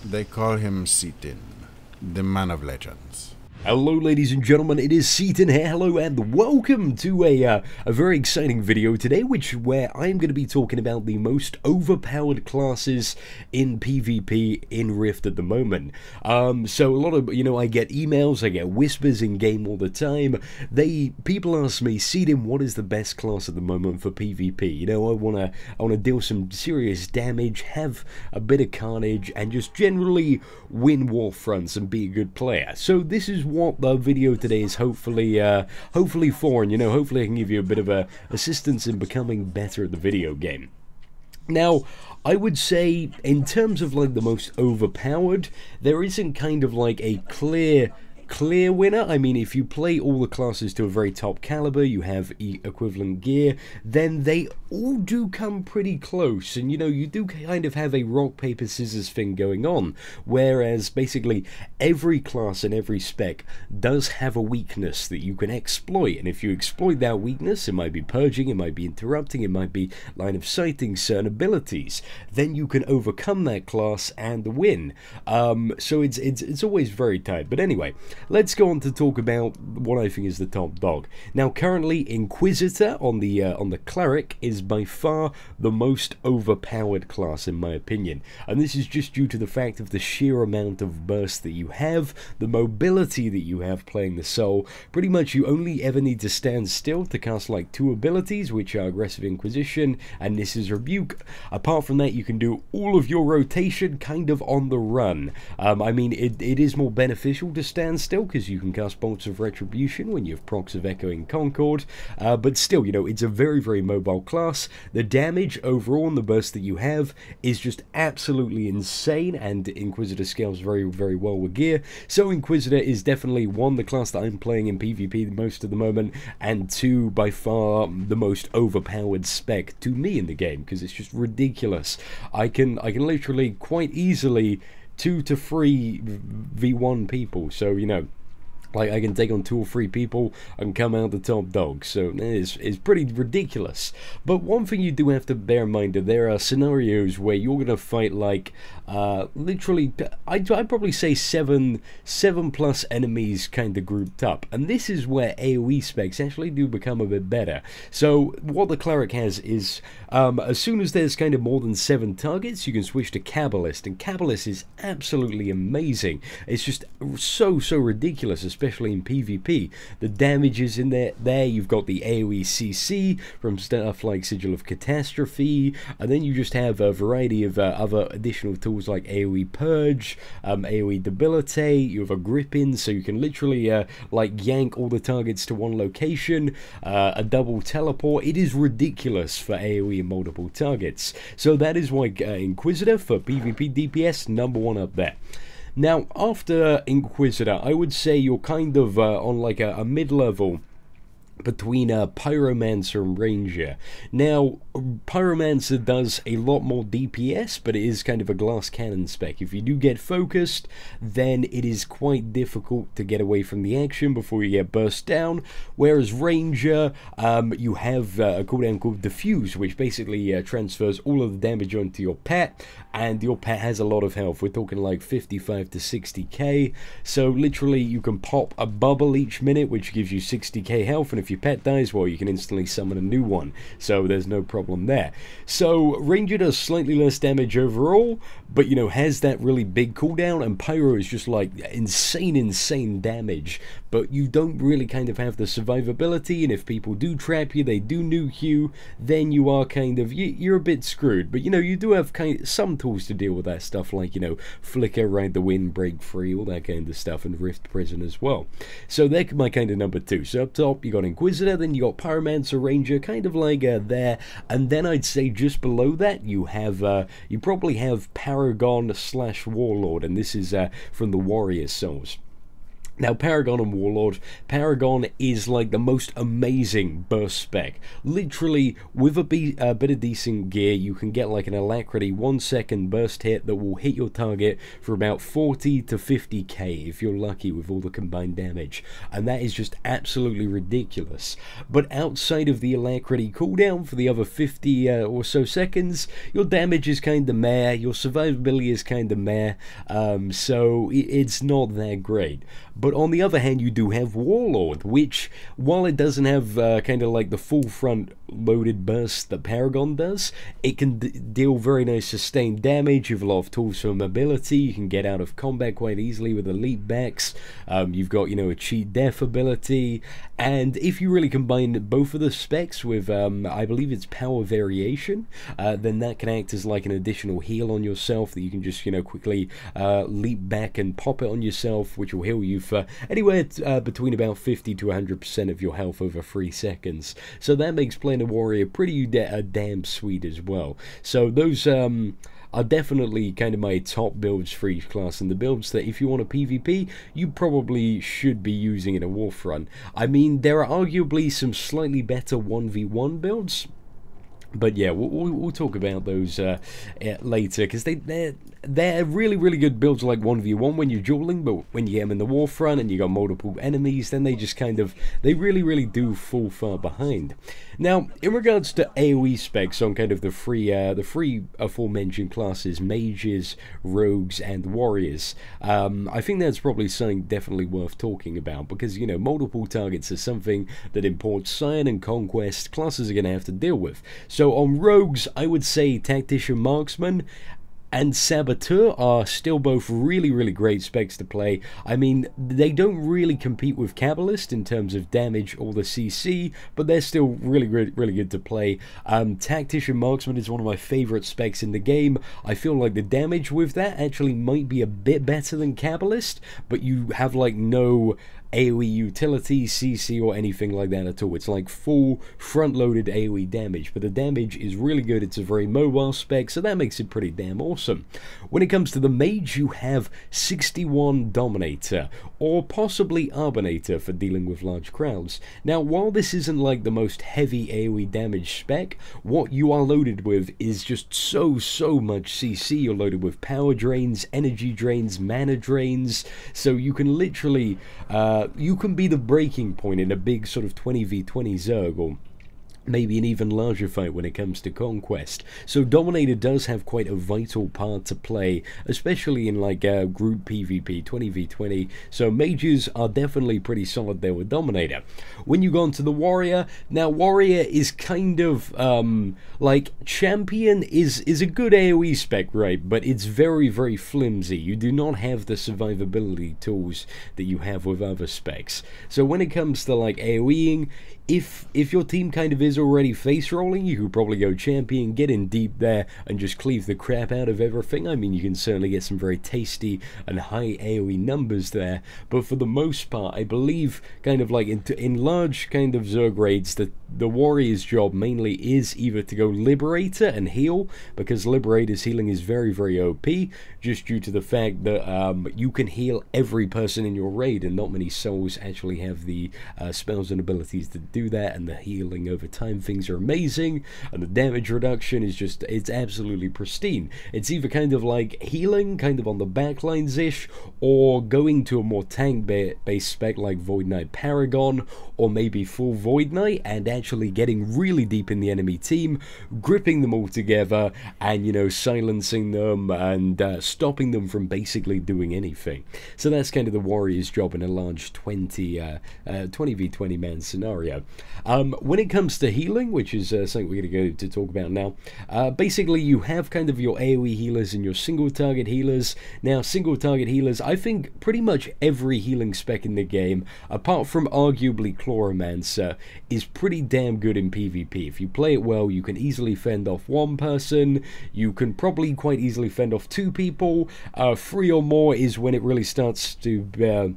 They call him Seatin, the man of legends. Hello ladies and gentlemen, it is Seatin here, hello and welcome to a very exciting video today, where I'm going to be talking about the most overpowered classes in PvP in Rift at the moment. So a lot of, I get emails, I get whispers in game all the time. People ask me, Seatin, what is the best class at the moment for PvP? I wanna deal some serious damage, have a bit of carnage, and just generally win war fronts and be a good player. So this is what the video today is hopefully for, and hopefully I can give you a bit of assistance in becoming better at the video game. Now, I would say in terms of like the most overpowered, there isn't kind of like a clear winner. I mean, if you play all the classes to a very top caliber, you have equivalent gear, then they all do come pretty close, and you do kind of have a rock paper scissors thing going on, whereas basically every class and every spec does have a weakness that you can exploit, and if you exploit that weakness, it might be purging, it might be interrupting, it might be line of sighting certain abilities, then you can overcome that class and win. So it's always very tight. But anyway, let's go on to talk about what I think is the top dog. Now, currently, Inquisitor on the Cleric is by far the most overpowered class in my opinion, and this is just due to the fact of the sheer amount of burst that you have, the mobility that you have playing the Soul. Pretty much you only ever need to stand still to cast like 2 abilities, which are Aggressive Inquisition and Nissa's Rebuke. Apart from that, you can do all of your rotation kind of on the run. I mean, it is more beneficial to stand still because you can cast Bolts of Retribution when you have procs of Echoing Concord, but still, it's a very, very mobile class. The damage overall and the burst that you have is just absolutely insane, and Inquisitor scales very, very well with gear. So Inquisitor is definitely one, the class that I'm playing in PvP the most at the moment, and 2, by far the most overpowered spec to me in the game, because it's just ridiculous. I can literally quite easily 2 to 3 v1 people, so like I can take on 2 or 3 people and come out the top dog, so it's pretty ridiculous. But one thing you do have to bear in mind, that there are scenarios where you're going to fight like literally, I'd probably say 7 plus enemies kind of grouped up, and this is where AoE specs actually do become a bit better. So what the Cleric has is, as soon as there's kind of more than 7 targets, you can switch to Kabbalist, and Kabbalist is absolutely amazing. It's just so ridiculous, especially in PvP. The damage is in there. You've got the AoE CC from stuff like Sigil of Catastrophe, and then you just have a variety of other additional tools like AoE Purge, AoE Debilitate. You have a grip in, so you can literally like yank all the targets to one location, a double teleport. It is ridiculous for AoE and multiple targets. So that is why Inquisitor for PvP DPS #1 up there. Now, after Inquisitor, I would say you're kind of on like a mid-level between Pyromancer and Ranger. Now, Pyromancer does a lot more DPS, but it is kind of a glass cannon spec. If you do get focused, then it is quite difficult to get away from the action before you get burst down, whereas Ranger, you have a cooldown called Diffuse, which basically transfers all of the damage onto your pet, and your pet has a lot of health. We're talking like 55 to 60k, so literally you can pop a bubble each minute, which gives you 60k health, and if your pet dies, well, you can instantly summon a new one, so there's no problem there. So Ranger does slightly less damage overall, but has that really big cooldown, and Pyro is just like insane damage, but you don't really kind of have the survivability, and if people do trap you, they do nuke you, then you are kind of, you're a bit screwed. But you do have some tools to deal with that stuff, like Flicker, Ride the Wind, Break Free, all that kind of stuff, and Rift Prison as well. So they're my kind of #2. So up top you got Inquisitor, then you got Pyromancer, Ranger, kind of like there, and then I'd say just below that you have you probably have Paragon / Warlord, and this is from the Warrior Souls. Now, Paragon and Warlord. Paragon is like the most amazing burst spec. Literally, with a bit of decent gear, you can get like an alacrity 1 second burst hit that will hit your target for about 40 to 50k if you're lucky with all the combined damage. And that is just absolutely ridiculous. But outside of the alacrity cooldown for the other 50 or so seconds, your damage is kind of meh, your survivability is kind of meh, so it's not that great. But on the other hand, you do have Warlord, which, while it doesn't have kind of like the full front loaded burst that Paragon does, it can deal very nice sustained damage. You have a lot of tools for mobility. You can get out of combat quite easily with elite backs. You've got, you know, a cheat death ability. And if you really combine both of the specs with, I believe it's power variation, then that can act as like an additional heal on yourself that you can just, you know, quickly leap back and pop it on yourself, which will heal you for anywhere between about 50 to 100% of your health over 3 seconds. So that makes playing a warrior pretty damn sweet as well. So those are definitely kind of my top builds for each class, and the builds that if you want a PvP, you probably should be using in a Warfront. I mean, there are arguably some slightly better 1v1 builds, but yeah, we'll talk about those later, because they're really good builds like 1v1 when you're dueling, but when you get them in the Warfront and you got multiple enemies, then they just kind of, they really do fall far behind. Now, in regards to AoE specs on kind of the three aforementioned classes, mages, rogues, and warriors, I think that's probably something definitely worth talking about, because, you know, multiple targets is something that in Port Cyan and Conquest classes are going to have to deal with. So on rogues, I would say Tactician Marksman and Saboteur are still both really great specs to play. I mean, they don't really compete with Cabalist in terms of damage or the CC, but they're still really good to play. Tactician Marksman is one of my favorite specs in the game. I feel like the damage with that actually might be a bit better than Cabalist, but you have like no AoE utility, CC, or anything like that at all. It's like full front-loaded AoE damage, but the damage is really good. It's a very mobile spec, so that makes it pretty damn awesome. When it comes to the Mage, you have 61 Dominator, or possibly Arbinator for dealing with large crowds. Now, while this isn't like the most heavy AoE damage spec, what you are loaded with is just so much CC. You're loaded with power drains, energy drains, mana drains, so you can literally you can be the breaking point in a big sort of 20v20 Zerg, or maybe an even larger fight when it comes to Conquest. So Dominator does have quite a vital part to play, especially in like group PvP, 20v20, so mages are definitely pretty solid there with Dominator. When you go on to the Warrior, now Warrior is kind of like Champion is a good AoE spec, right, but it's very flimsy. You do not have the survivability tools that you have with other specs. So when it comes to like AoEing, if your team kind of is already face rolling, you could probably go Champion, get in deep there, and just cleave the crap out of everything. I mean, you can certainly get some very tasty and high AoE numbers there, but for the most part, I believe kind of like in large kind of Zerg raids, the Warrior's job mainly is either to go Liberator and heal, because Liberator's healing is very OP, just due to the fact that you can heal every person in your raid, and not many souls actually have the spells and abilities to do that, and the healing over time things are amazing, and the damage reduction is just, it's absolutely pristine. It's either kind of like healing kind of on the backlines ish, or going to a more tank based spec like Void Knight Paragon, or maybe full Void Knight, and actually getting really deep in the enemy team, gripping them all together, and, you know, silencing them and stopping them from basically doing anything. So that's kind of the Warrior's job in a large 20v20 man scenario. When it comes to healing, which is something we're going to go to talk about now, basically you have kind of your AoE healers and your single target healers. Now, single target healers, I think pretty much every healing spec in the game, apart from arguably Pyromancer, is pretty damn good in PvP. If you play it well, you can easily fend off one person, you can probably quite easily fend off two people, 3 or more is when it really starts to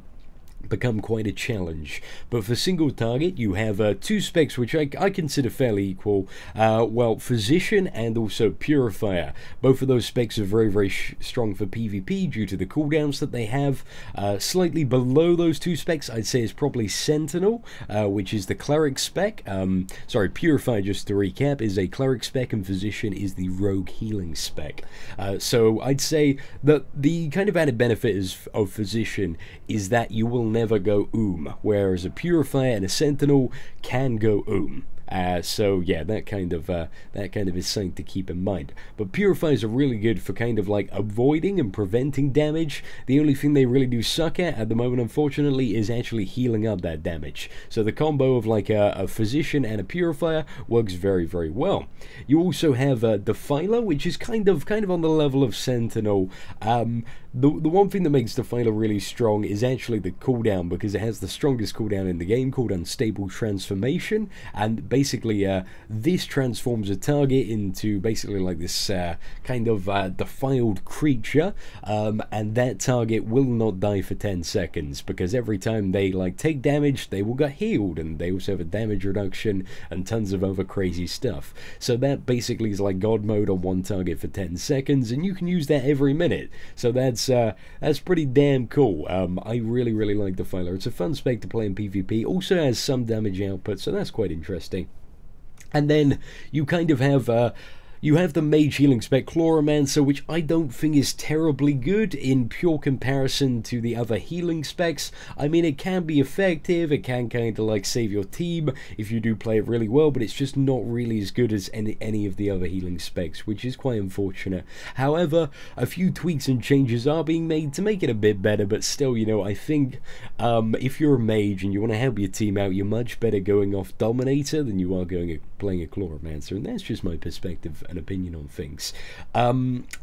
become quite a challenge. But for single target, you have two specs which I consider fairly equal. Well, Physician and also Purifier. Both of those specs are very, very strong for PvP due to the cooldowns that they have. Slightly below those two specs, I'd say is probably Sentinel, which is the Cleric spec. Sorry, Purifier, just to recap, is a Cleric spec, and Physician is the Rogue healing spec. So I'd say that the kind of added benefit of Physician is that you will never go whereas a Purifier and a Sentinel can go so yeah, that kind of is something to keep in mind. But Purifiers are really good for kind of like avoiding and preventing damage. The only thing they really do suck at the moment, unfortunately, is actually healing up that damage. So the combo of like a Physician and a Purifier works very, very well. You also have Defiler, which is kind of on the level of Sentinel. The one thing that makes Defiler really strong is actually the cooldown, because it has the strongest cooldown in the game, called Unstable Transformation, and basically this transforms a target into basically like this kind of defiled creature, and that target will not die for 10 seconds, because every time they like take damage, they will get healed, and they also have a damage reduction and tons of other crazy stuff. So that basically is like God mode on one target for 10 seconds, and you can use that every minute. So that's pretty damn cool. I really, really like Defiler. It's a fun spec to play in PvP. Also has some damage output, so that's quite interesting. And then you kind of have you have the Mage healing spec Pyromancer, which I don't think is terribly good in pure comparison to the other healing specs. I mean, it can be effective, it can kind of like save your team if you do play it really well, but it's just not really as good as any of the other healing specs, which is quite unfortunate. However, a few tweaks and changes are being made to make it a bit better, but still, you know, I think if you're a Mage and you want to help your team out, you're much better going off Dominator than you are playing a Pyromancer, and that's just my perspective and opinion on things.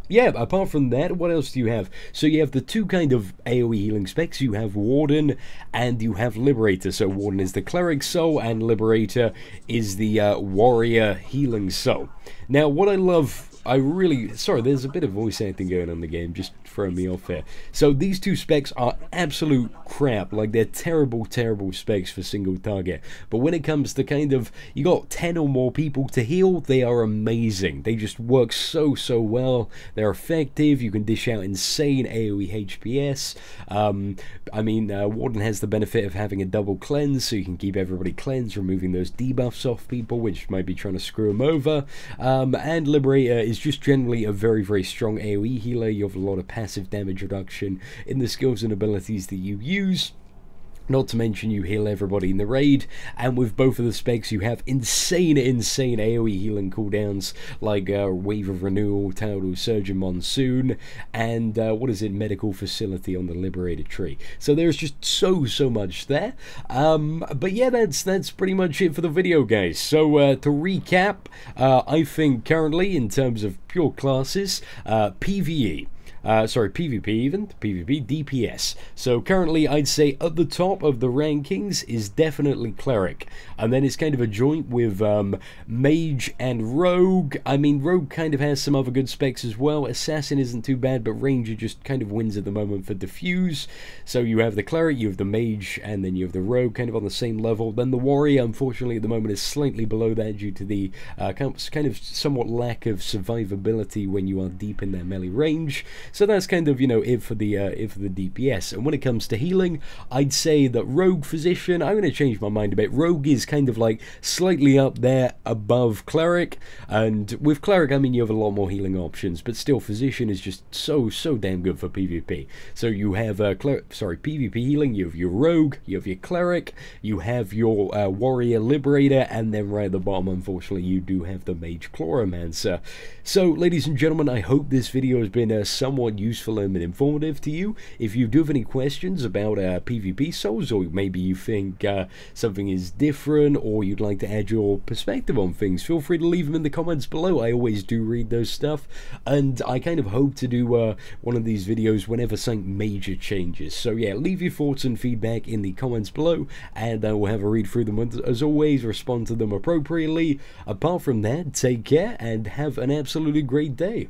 Yeah, apart from that, what else do you have? So you have the two kind of AoE healing specs. You have Warden and you have Liberator. So Warden is the Cleric Soul and Liberator is the Warrior healing soul. Now, what I love, sorry, there's a bit of voice acting going on in the game, just throwing me off here. So these two specs are absolute crap, like they're terrible, terrible specs for single target. But when it comes to kind of, you got 10 or more people to heal, they are amazing. They just work so, so well. They're effective, you can dish out insane AoE HPS. I mean, Warden has the benefit of having a double cleanse, so you can keep everybody cleansed, removing those debuffs off people, which might be trying to screw them over. And Liberator is just generally a very, very strong AoE healer. You have a lot of passive damage reduction in the skills and abilities that you use. Not to mention you heal everybody in the raid, and with both of the specs you have insane AoE healing cooldowns like Wave of Renewal, Tidal Surge and Monsoon, and what is it, Medical Facility on the Liberator tree. So there's just so much there. But yeah, that's pretty much it for the video, guys. So to recap, I think currently in terms of pure classes, PvE. Sorry, PvP even, PvP, DPS. So currently I'd say at the top of the rankings is definitely Cleric. And then it's kind of a joint with Mage and Rogue. I mean, Rogue kind of has some other good specs as well. Assassin isn't too bad, but Ranger just kind of wins at the moment for Diffuse. So you have the Cleric, you have the Mage, and then you have the Rogue kind of on the same level. Then the Warrior, unfortunately, at the moment is slightly below that due to the kind of somewhat lack of survivability when you are deep in their melee range. So that's kind of, you know, it for the DPS. And when it comes to healing, I'd say that Rogue Physician, I'm going to change my mind a bit. Rogue is kind of like slightly up there above Cleric, and with Cleric, I mean, you have a lot more healing options, but still Physician is just so damn good for PvP. So you have PvP healing, you have your Rogue, you have your Cleric, you have your Warrior Liberator, and then right at the bottom, unfortunately, you do have the Mage Pyromancer. So, ladies and gentlemen, I hope this video has been somewhat useful and informative to you. If you do have any questions about PvP souls, or maybe you think something is different, or you'd like to add your perspective on things, feel free to leave them in the comments below. I always do read those stuff, and I kind of hope to do one of these videos whenever something major changes. So yeah, leave your thoughts and feedback in the comments below, and I will have a read through them, as always, respond to them appropriately. Apart from that, take care and have an absolutely great day.